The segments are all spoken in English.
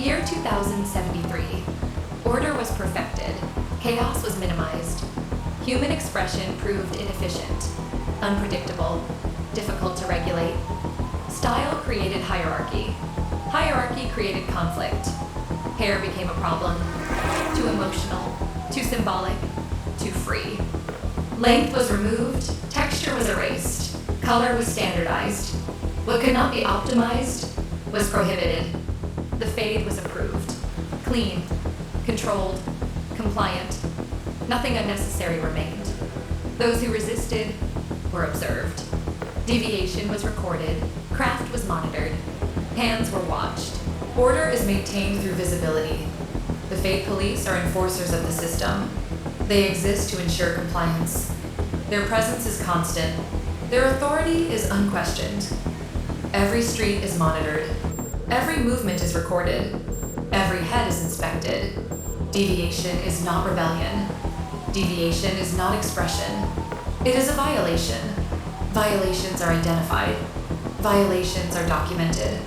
Year 2073. Order was perfected. Chaos was minimized. Human expression proved inefficient, unpredictable, difficult to regulate. Style created hierarchy. Hierarchy created conflict. Hair became a problem. Too emotional, too symbolic, too free. Length was removed, texture was erased, color was standardized. What could not be optimized was prohibited. The fade was approved. Clean, controlled, compliant. Nothing unnecessary remained. Those who resisted were observed. Deviation was recorded. Craft was monitored. Hands were watched. Order is maintained through visibility. The fade police are enforcers of the system. They exist to ensure compliance. Their presence is constant. Their authority is unquestioned. Every street is monitored. Every movement is recorded. Every head is inspected. Deviation is not rebellion. Deviation is not expression. It is a violation. Violations are identified. Violations are documented.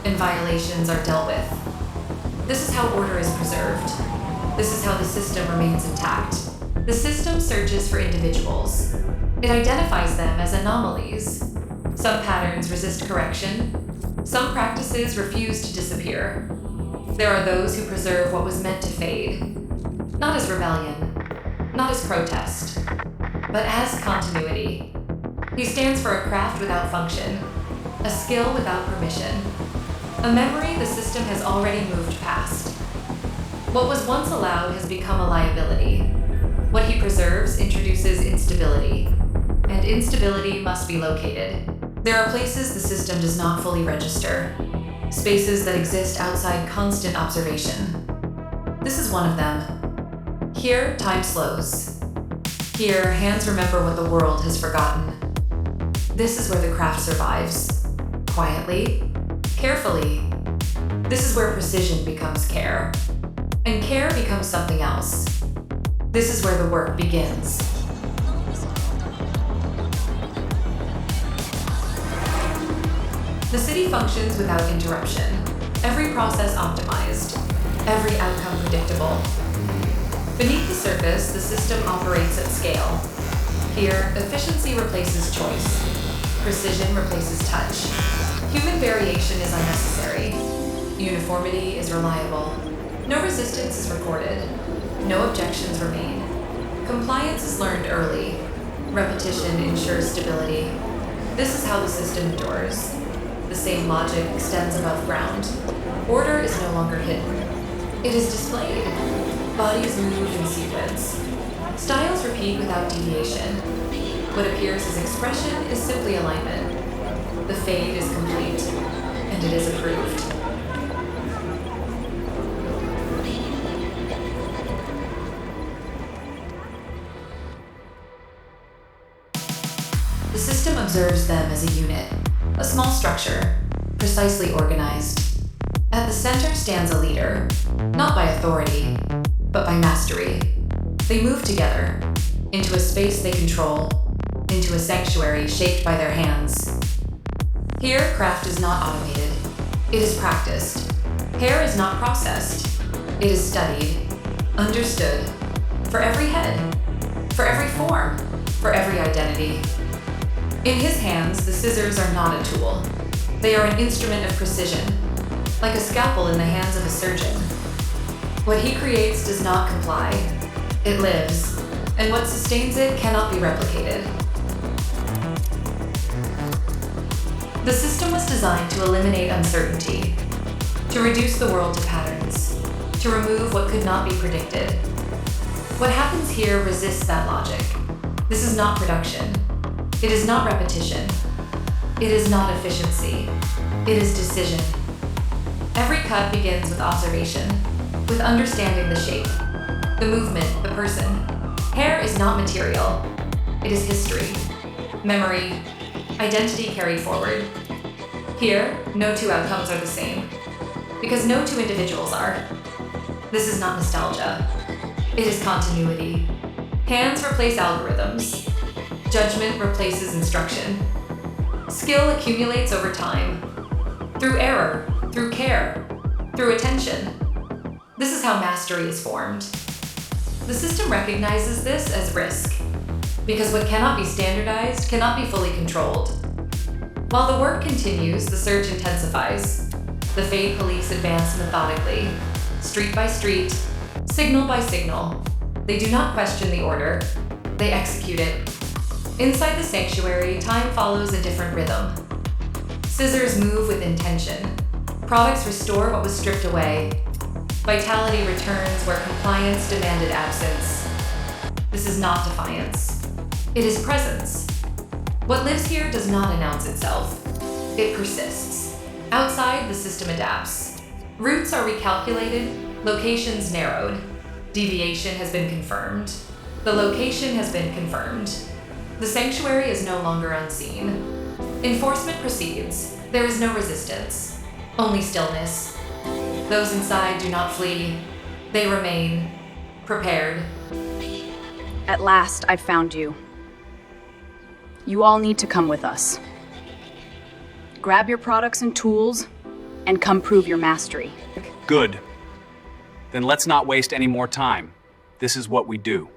And violations are dealt with. This is how order is preserved. This is how the system remains intact. The system searches for individuals. It identifies them as anomalies. Some patterns resist correction. Some practices refuse to disappear. There are those who preserve what was meant to fade, not as rebellion, not as protest, but as continuity. He stands for a craft without function, a skill without permission, a memory the system has already moved past. What was once allowed has become a liability. What he preserves introduces instability, and instability must be located. There are places the system does not fully register, spaces that exist outside constant observation. This is one of them. Here, time slows. Here, hands remember what the world has forgotten. This is where the craft survives. Quietly, carefully. This is where precision becomes care, and care becomes something else. This is where the work begins. The city functions without interruption, every process optimized, every outcome predictable. Beneath the surface, the system operates at scale. Here, efficiency replaces choice. Precision replaces touch. Human variation is unnecessary. Uniformity is reliable. No resistance is recorded. No objections remain. Compliance is learned early. Repetition ensures stability. This is how the system endures. The same logic extends above ground. Order is no longer hidden. It is displayed. Bodies move in sequence. Styles repeat without deviation. What appears as expression is simply alignment. The fade is complete, and it is approved. The system observes them as a unit, a small structure, precisely organized. At the center stands a leader, not by authority, but by mastery. They move together, into a space they control, into a sanctuary shaped by their hands. Here, craft is not automated. It is practiced. Hair is not processed. It is studied, understood, for every head, for every form, for every identity. In his hands, the scissors are not a tool. They are an instrument of precision, like a scalpel in the hands of a surgeon. What he creates does not comply. It lives, and what sustains it cannot be replicated. The system was designed to eliminate uncertainty, to reduce the world to patterns, to remove what could not be predicted. What happens here resists that logic. This is not production. It is not repetition. It is not efficiency. It is decision. Every cut begins with observation, with understanding the shape, the movement, the person. Hair is not material. It is history, memory, identity carried forward. Here, no two outcomes are the same, because no two individuals are. This is not nostalgia. It is continuity. Hands replace algorithms. Judgment replaces instruction. Skill accumulates over time. Through error, through care, Through attention. This is how mastery is formed. The system recognizes this as risk, because what cannot be standardized cannot be fully controlled. While the work continues, the search intensifies. The Fade police advance methodically, street by street, signal by signal. They do not question the order, they execute it. Inside the sanctuary, time follows a different rhythm. Scissors move with intention. Products restore what was stripped away. Vitality returns where compliance demanded absence. This is not defiance. It is presence. What lives here does not announce itself. It persists. Outside, the system adapts. Routes are recalculated, locations narrowed. Deviation has been confirmed. The location has been confirmed. The sanctuary is no longer unseen. Enforcement proceeds. There is no resistance, only stillness. Those inside do not flee. They remain, prepared. At last, I've found you. You all need to come with us. Grab your products and tools, and come prove your mastery. Good. Then let's not waste any more time. This is what we do.